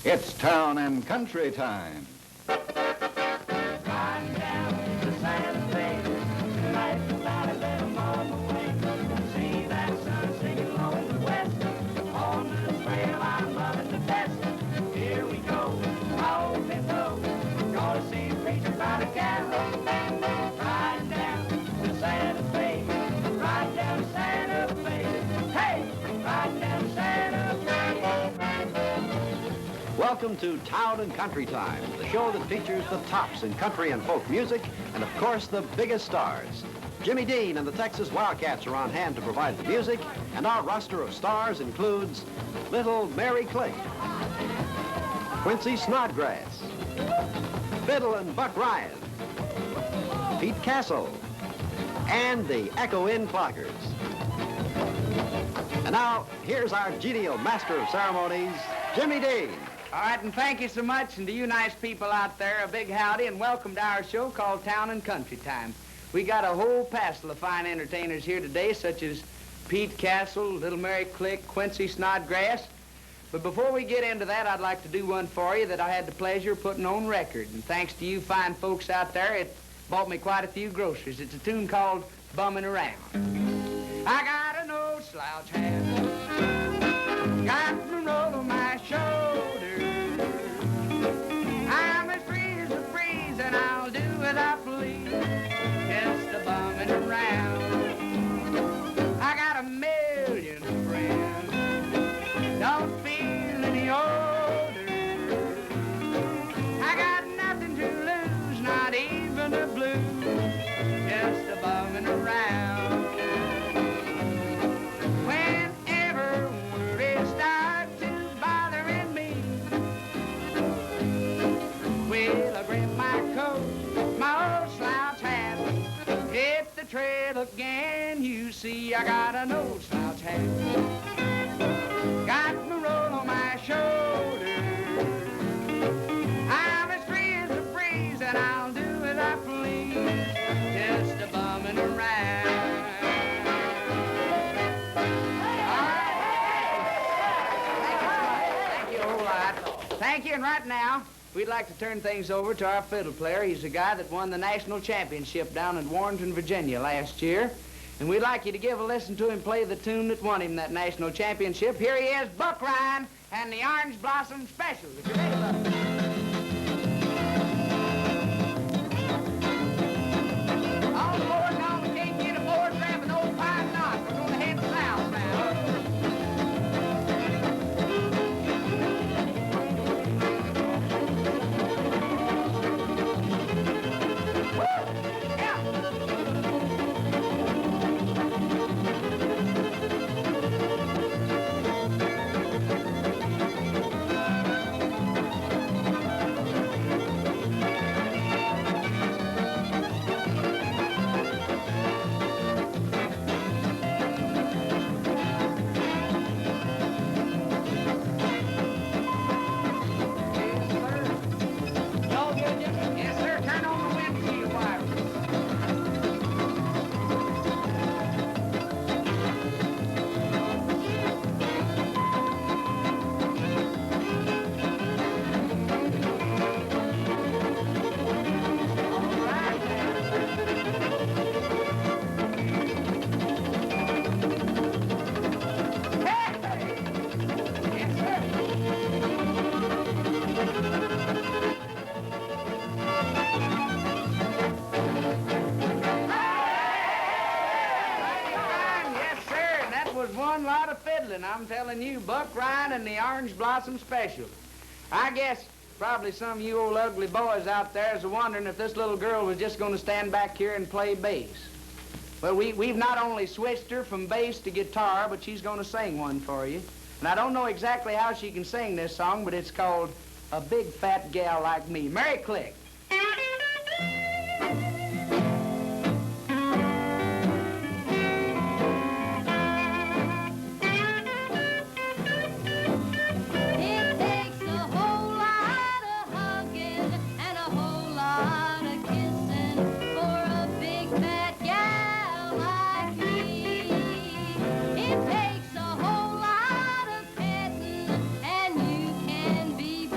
It's town and country time. Riding down to Santa Fe, like the valley let 'em on the way. See that sun sinking low in the west. On the trail I'm loving the best. Here we go, old and low. Gonna see a preacher by the Carroll. Riding down to Santa Fe, riding down to Santa Fe. Hey, riding down to Santa Fe. Welcome to Town and Country Time, the show that features the tops in country and folk music, and of course the biggest stars. Jimmy Dean and the Texas Wildcats are on hand to provide the music, and our roster of stars includes little Mary Klick, Quincy Snodgrass, Fiddlin Buck Ryan, Pete Cassel, and the Echo Inn Cloggers. And now, here's our genial master of ceremonies, Jimmy Dean. All right, and thank you so much, and to you nice people out there, a big howdy and welcome to our show called Town and Country Time. We got a whole passel of fine entertainers here today, such as Pete Cassel, Little Mary Klick, Quincy Snodgrass. But before we get into that, I'd like to do one for you that I had the pleasure of putting on record. And thanks to you fine folks out there, it bought me quite a few groceries. It's a tune called Bummin' Around. I got an old slouch hat, got the roll on my shoulder. I'm as free as a breeze, and I'll do as I please, just a bumming around. I got a million friends, don't feel any older. I got nothing to lose, not even the blues, just a bumming around. Whenever worry starts to bothering me, well, I grab my coat, my old slouch hat, hit the trail again. You see, I got an old slouch hat, got my roll on my shoulder. I'm as free as a breeze, and I'll do as I please, just a bumming around. Thank you a whole lot. Thank you, and right now, we'd like to turn things over to our fiddle player. He's the guy that won the national championship down in Warrenton, Virginia last year. And we'd like you to give a listen to him play the tune that won him that national championship. Here he is, Buck Ryan and the Orange Blossom Special. If you're ready, Buck. On the board now, we can't get aboard, grab an old pine knot. We're going to head south now. Yes, sir. Turn on the windshield wipers. One lot of fiddling, I'm telling you, Buck Ryan and the Orange Blossom Special. I guess probably some of you old ugly boys out there is wondering if this little girl was just going to stand back here and play bass. Well, we've not only switched her from bass to guitar, but she's going to sing one for you. And I don't know exactly how she can sing this song, but it's called A Big Fat Gal Like Me. Mary Klick. It takes a whole lot of petting, and you can be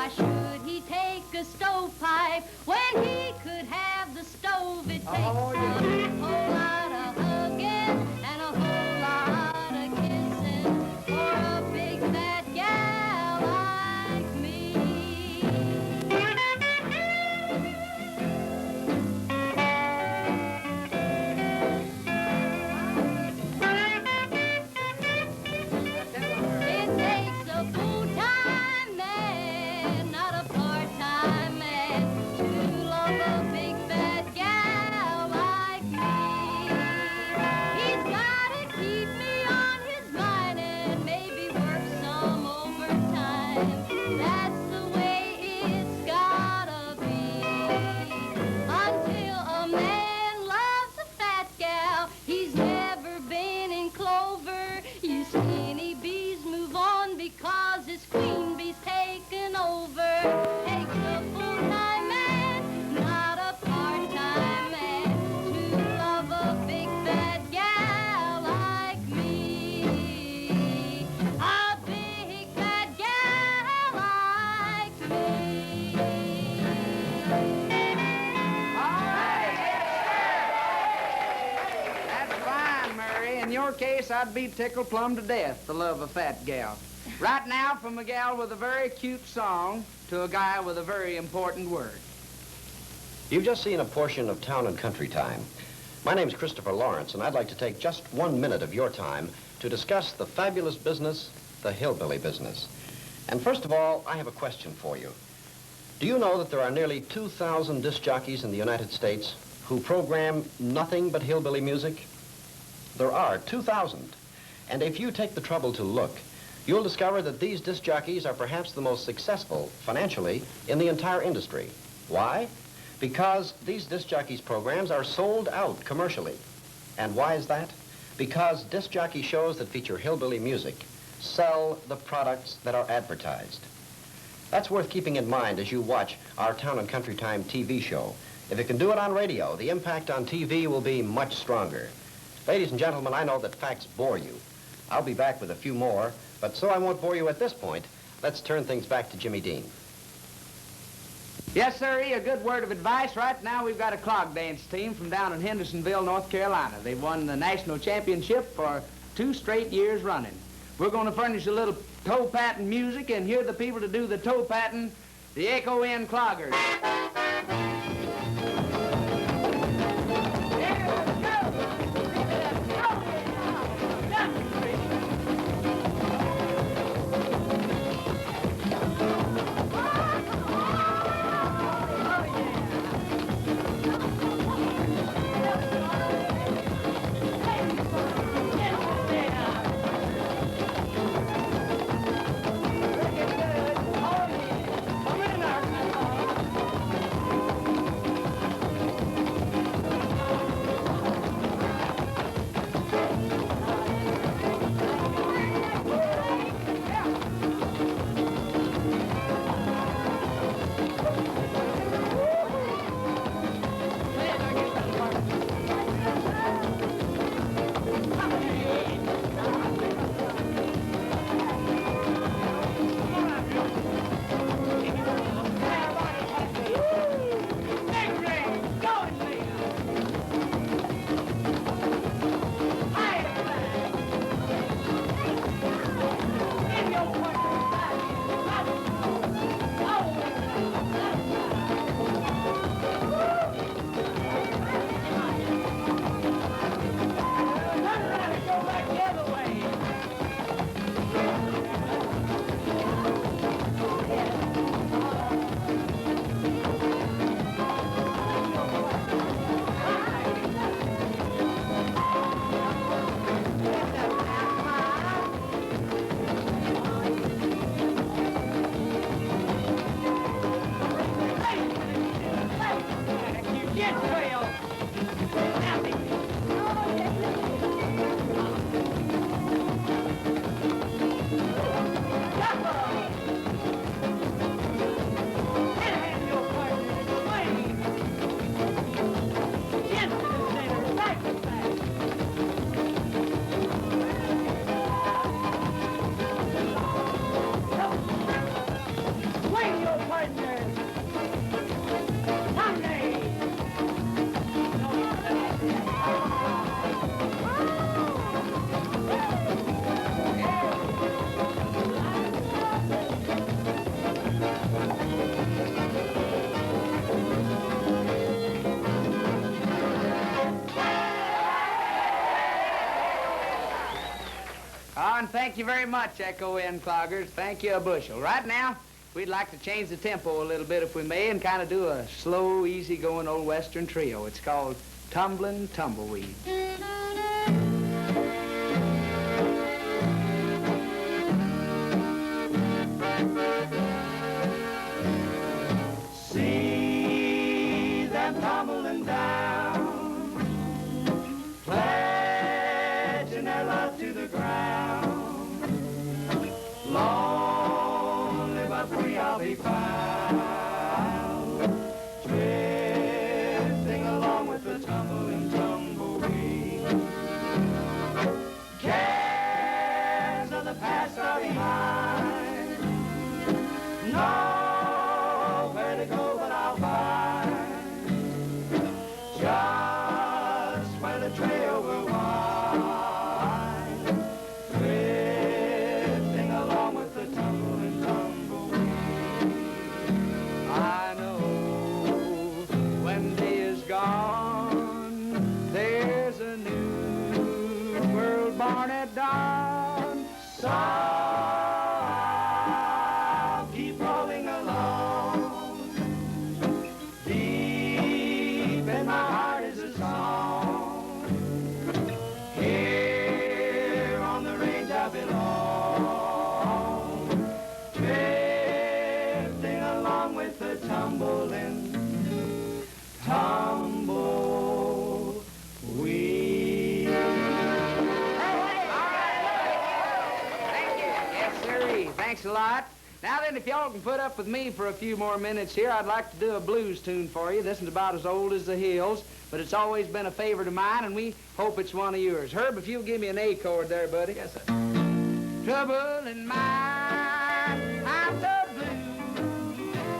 Why should he take a stovepipe when he could have the stove? It takes a whole lot of hugging and a whole lot of kissing for a big fat gal like me. It takes a full-time man, not a part-time man, to love a big fat gal like me. He's gotta keep me on his mind and maybe work some overtime. That's the way it's gotta be. Until a man loves a fat gal, he's never been in clover. You skinny bees move on because his queen bee's taken over. Takes a full-time man, not a part-time man, to love a big fat gal like me. A big fat gal like me. That's fine, Murray. In your case, I'd be tickled plumb to death to love a fat gal. Right now, from a gal with a very cute song to a guy with a very important word. You've just seen a portion of Town and Country Time. My name's Christopher Lawrence, and I'd like to take just 1 minute of your time to discuss the fabulous business, the hillbilly business. And first of all, I have a question for you. Do you know that there are nearly 2,000 disc jockeys in the United States who program nothing but hillbilly music? There are 2,000. And if you take the trouble to look, you'll discover that these disc jockeys are perhaps the most successful financially in the entire industry. Why? Because these disc jockeys' programs are sold out commercially. And why is that? Because disc jockey shows that feature hillbilly music sell the products that are advertised. That's worth keeping in mind as you watch our Town and Country Time TV show. If it can do it on radio, the impact on TV will be much stronger. Ladies and gentlemen, I know that facts bore you. I'll be back with a few more, but so I won't bore you at this point, let's turn things back to Jimmy Dean. Yes, sir, a good word of advice. Right now, we've got a clog dance team from down in Hendersonville, North Carolina. They've won the national championship for 2 straight years running. We're going to furnish a little toe patting music, and here are the people to do the toe patting, the Echo Inn Cloggers. thank you very much, Echo Inn Cloggers. Thank you a bushel. Right now, we'd like to change the tempo a little bit, if we may, and kind of do a slow, easy-going old Western trio. It's called Tumblin' Tumbleweed. See them tumbling down, pledging their love to the ground. Lonely but free I'll be found, drifting along with the tumbling tumbleweed. Cares of the past are behind, nowhere to go but I'll find just where the trail will wind, drifting along with the tumbling tumbleweed. I know when day is gone, there's a new world born at dawn. So I'll keep rolling along. Deep in my heart is a song. Here on the range I belong, drifting along with the tumbling tumbleweed. Thank you. Yes, sirree. Thanks a lot. Now then, if y'all can put up with me for a few more minutes here, I'd like to do a blues tune for you. This is about as old as the hills, but it's always been a favorite of mine, and we hope it's one of yours. Herb, if you'll give me an A chord there, buddy. Yes, sir. Trouble in mind, I'm the blue.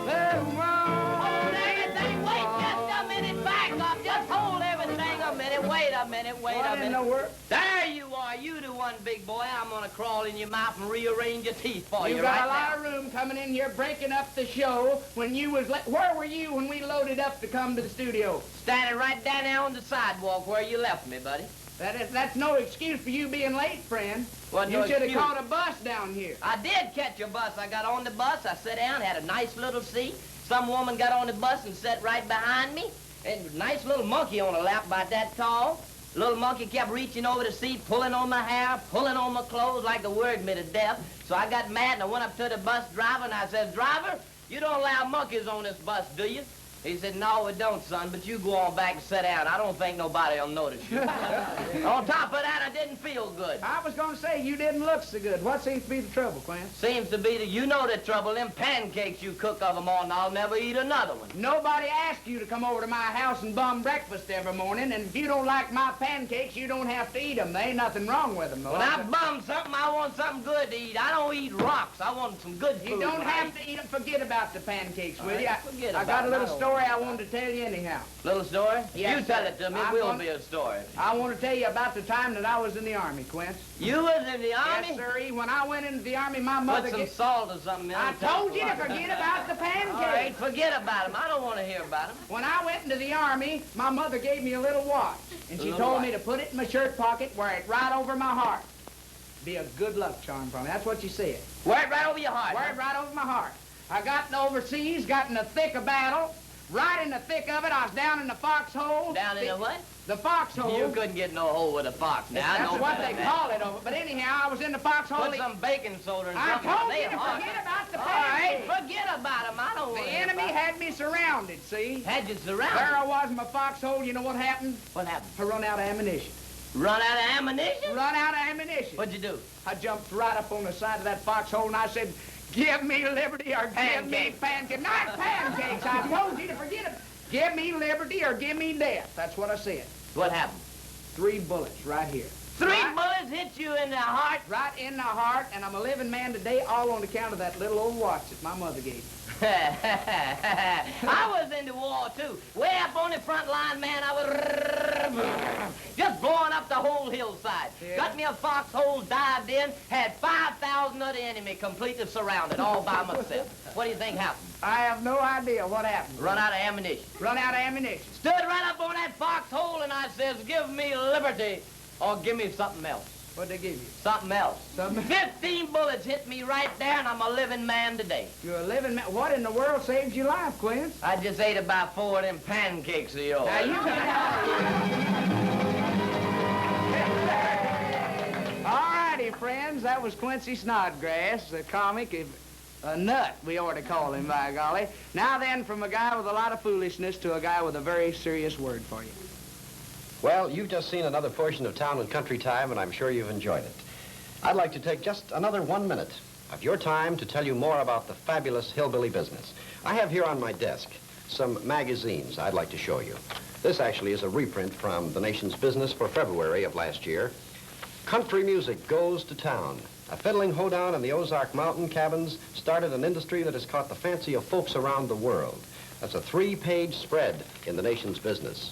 Little wrong. Hold everything. Wait just a minute. Back up. Just hold everything a minute. Wait a minute. Wait What a in minute. the world? There you are. You the one, big boy. I'm gonna crawl in your mouth and rearrange your teeth for you You got right a lot now. of room coming in here, breaking up the show. When you was where were you when we loaded up to come to the studio? Standing right down there on the sidewalk where you left me, buddy. That's no excuse for you being late, friend. Wasn't You no should have excuse. caught a bus down here. I did catch a bus. I got on the bus. I sat down, had a nice little seat. Some woman got on the bus and sat right behind me. And a nice little monkey on her lap about that tall. Little monkey kept reaching over the seat, pulling on my hair, pulling on my clothes like the worried me to death. So I got mad and I went up to the bus driver and I said, "Driver, you don't allow monkeys on this bus, do you?" He said, "No, we don't, son, but you go on back and sit down. I don't think nobody will notice you." On top of that, I didn't feel good. I was going to say you didn't look so good. What seems to be the trouble, Quinn? Seems to be that you know the trouble. Them pancakes you cook of them all, and I'll never eat another one. Nobody asked you to come over to my house and bum breakfast every morning, and if you don't like my pancakes, you don't have to eat them. There ain't nothing wrong with them. When I bum something, I want something good to eat. I don't eat rocks. I want some good food. You don't when I have eat. to eat them. Forget about the pancakes, will All you? right, forget I about got a it. little I don't story I wanted to tell you anyhow. Little story? Yes, You tell sir. it to me. I'm It will gonna- be a story. I want to tell you about the time that I was in the Army, Quince. You was in the Army? Yes, sirree. When I went into the Army, my Put mother... some salt or something in I it. told you to forget about the pancakes. All right, forget about them. I don't want to hear about them. When I went into the Army, my mother gave me a little watch, and she Little told me watch. to put it in my shirt pocket, wear it right over my heart. Be a good luck charm for me. That's what she said. Wear it right over your heart. Wear it right over my heart. I got overseas, got in the thick of battle. Right in the thick of it, I was down in the foxhole. Down in the what? The foxhole. You couldn't get no hole with a fox. Now, I That's know what better they than that. call it over. But anyhow, I was in the foxhole. Put some baking soda and I something. told They you to hard. forget about the All right, pancakes. forget about them. I don't want The to hear enemy about 'em. had me surrounded, see? Had you There surrounded. I was in my foxhole. You know what happened? What happened? I run out of ammunition. Run out of ammunition? Run out of ammunition. What'd you do? I jumped right up on the side of that foxhole and I said, "Give me liberty or give me Pancakes. pancakes." Not pancakes. I told you to forget it. Give me liberty or give me death. That's what I said. What happened? 3 bullets right here. Three Right- bullets hit you in the heart. Right in the heart, and I'm a living man today, all on account of that little old watch that my mother gave me. I was in the war, too. Way up on the front line, man, I was just blowing up the whole hillside. Yeah. Got me a foxhole, dived in, had 5,000 of the enemy completely surrounded, all by myself. What do you think happened? I have no idea what happened. Run out of ammunition. Run out of ammunition. Stood right up on that foxhole, and I says, "Give me liberty or give me something else." What'd they give you? Something else. Something? 15 bullets hit me right there, and I'm a living man today. You're a living man. What in the world saved your life, Quince? I just ate about 4 of them pancakes of yours. Now, you... All righty, friends. That was Quincy Snodgrass, a comic, a nut, we ought to call him, by golly. Now then, from a guy with a lot of foolishness to a guy with a very serious word for you. Well, you've just seen another portion of Town and Country Time, and I'm sure you've enjoyed it. I'd like to take just another 1 minute of your time to tell you more about the fabulous Hillbilly Business. I have here on my desk some magazines I'd like to show you. This actually is a reprint from the Nation's Business for February of last year. Country music goes to town. A fiddling hoedown in the Ozark mountain cabins started an industry that has caught the fancy of folks around the world. That's a 3-page spread in the Nation's Business.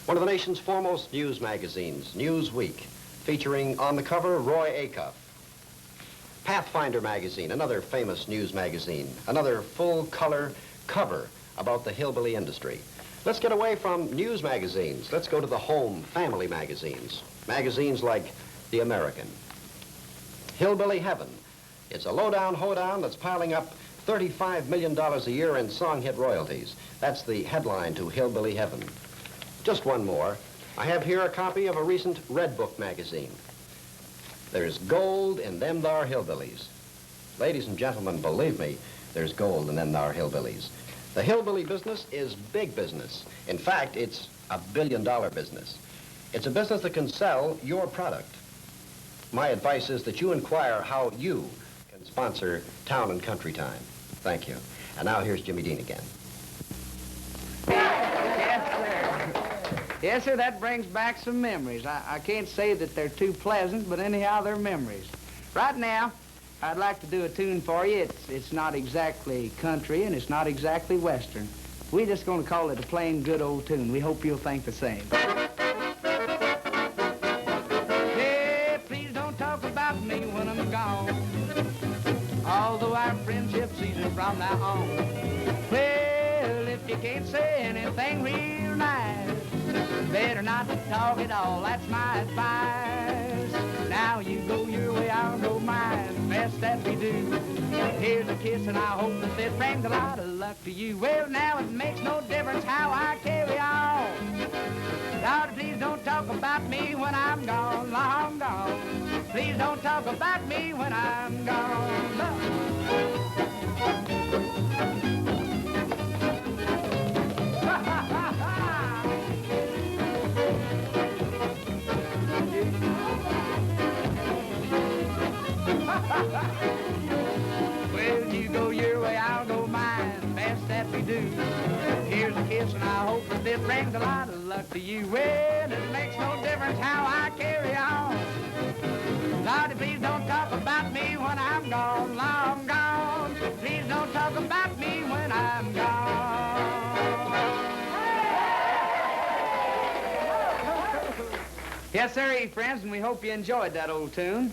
One of the nation's foremost news magazines, Newsweek, featuring on the cover Roy Acuff. Pathfinder magazine, another famous news magazine, another full-color cover about the hillbilly industry. Let's get away from news magazines. Let's go to the home family magazines. Magazines like The American. Hillbilly Heaven. It's a low-down hoedown that's piling up $35 million a year in song hit royalties. That's the headline to Hillbilly Heaven. Just one more. I have here a copy of a recent Red Book magazine. There's gold in them thar hillbillies. Ladies and gentlemen, believe me, there's gold in them thar hillbillies. The hillbilly business is big business. In fact, it's a billion-dollar business. It's a business that can sell your product. My advice is that you inquire how you can sponsor Town and Country Time. Thank you. And now here's Jimmy Dean again. Yes, sir, that brings back some memories. I can't say that they're too pleasant, but anyhow, they're memories. Right now, I'd like to do a tune for you. It's not exactly country, and it's not exactly western. We're just going to call it a plain, good old tune. We hope you'll think the same. Hey, please don't talk about me when I'm gone, although our friendship's seasoned from now on. Well, if you can't say anything real nice, better not to talk at all, that's my advice. Now you go your way, I'll go mine, best that we do. Here's a kiss and I hope that it brings a lot of luck to you. Well, now it makes no difference how I carry on. Lord, please don't talk about me when I'm gone, long gone. Please don't talk about me when I'm gone. Well, you go your way, I'll go mine, best that we do. Here's a kiss and I hope that it brings a lot of luck to you. Well, it makes no difference how I carry on. Lordy, please don't talk about me when I'm gone, long gone. Please don't talk about me when I'm gone. Yes, sir, friends, and we hope you enjoyed that old tune.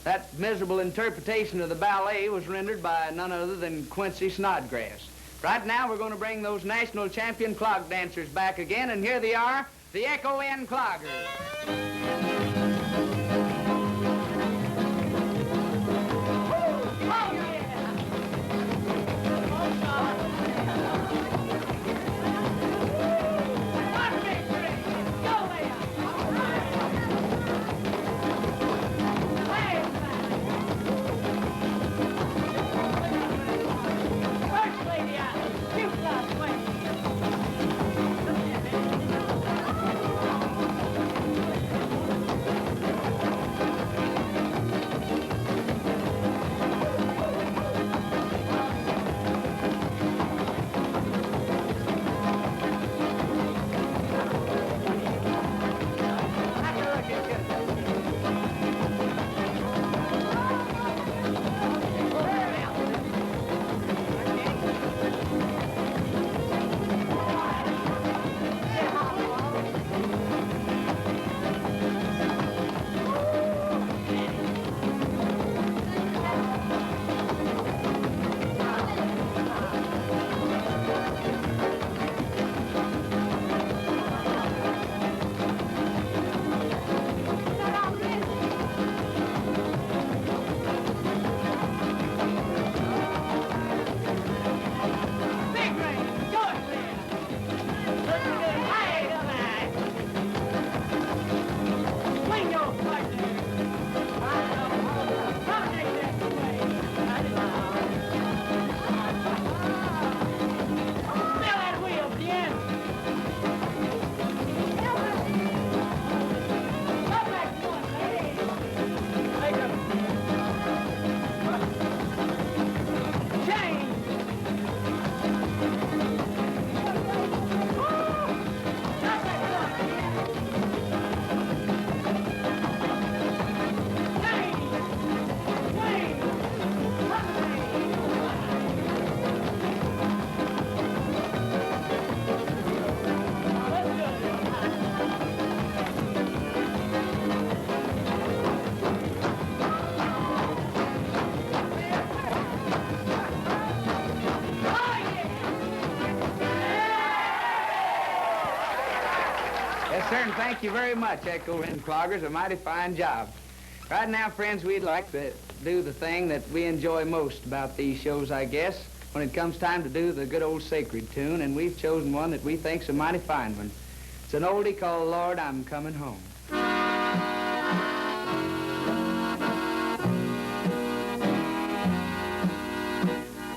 That miserable interpretation of the ballet was rendered by none other than Quincy Snodgrass. Right now, we're going to bring those national champion clog dancers back again, and here they are, the Echo Inn Cloggers. sir, and thank you very much, Echo Inn Cloggers. A mighty fine job. Right now, friends, we'd like to do the thing that we enjoy most about these shows, I guess, when it comes time to do the good old sacred tune, and we've chosen one that we think's a mighty fine one. It's an oldie called Lord, I'm Coming Home.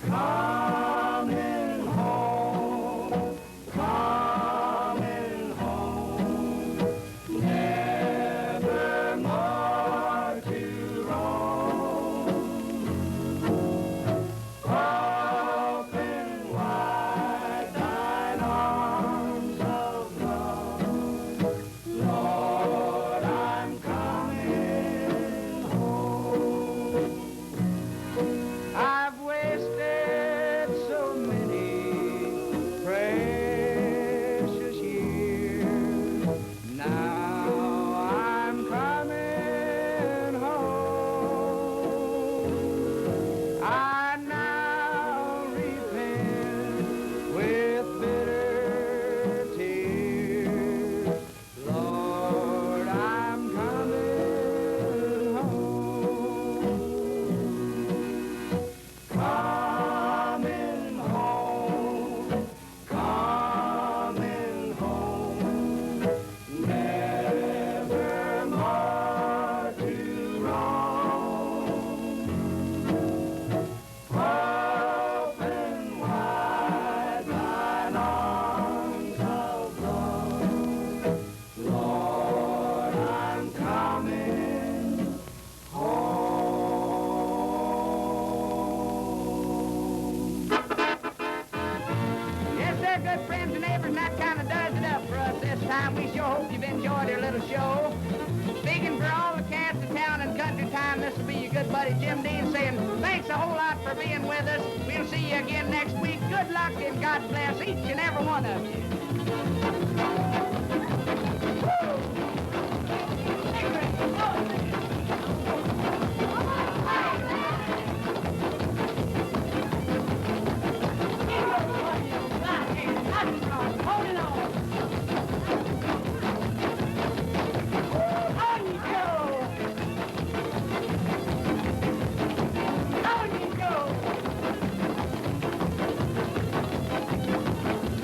Coming home, coming home, never more to roam. Open wide thine arms of love, Lord, I'm coming home. I've wasted so many precious years. Now I'm coming home. I now repent with bitter tears. Lord, I'm coming home. Coming home, coming home, never more to roam. Open wide thine arms of love, Lord, I'm coming home. Yes, sir, good friends and neighbors, and that kind of does it up for us this time. We sure hope you've enjoyed our little show. Speaking for all the cats of town and country time, this will be your good buddy Jim Dean saying thanks a whole lot for being with us. We'll see you again next week. Good luck and God bless each and every one of you.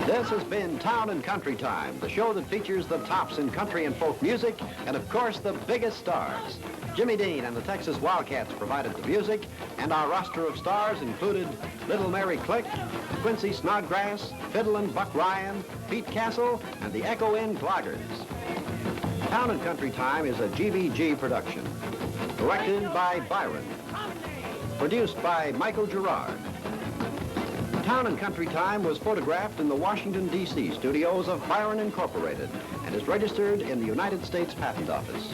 This has been Town and Country Time, the show that features the tops in country and folk music, and of course the biggest stars. Jimmy Dean and the Texas Wildcats provided the music, and our roster of stars included Little Mary Klick, Quincy Snodgrass, Fiddlin, Buck Ryan, Pete Cassel, and the Echo Inn Cloggers. Town and Country Time is a GVG production. Directed by Byron. Produced by Michael Gerard. Town and Country Time was photographed in the Washington, D.C. studios of Byron Incorporated and is registered in the United States Patent Office.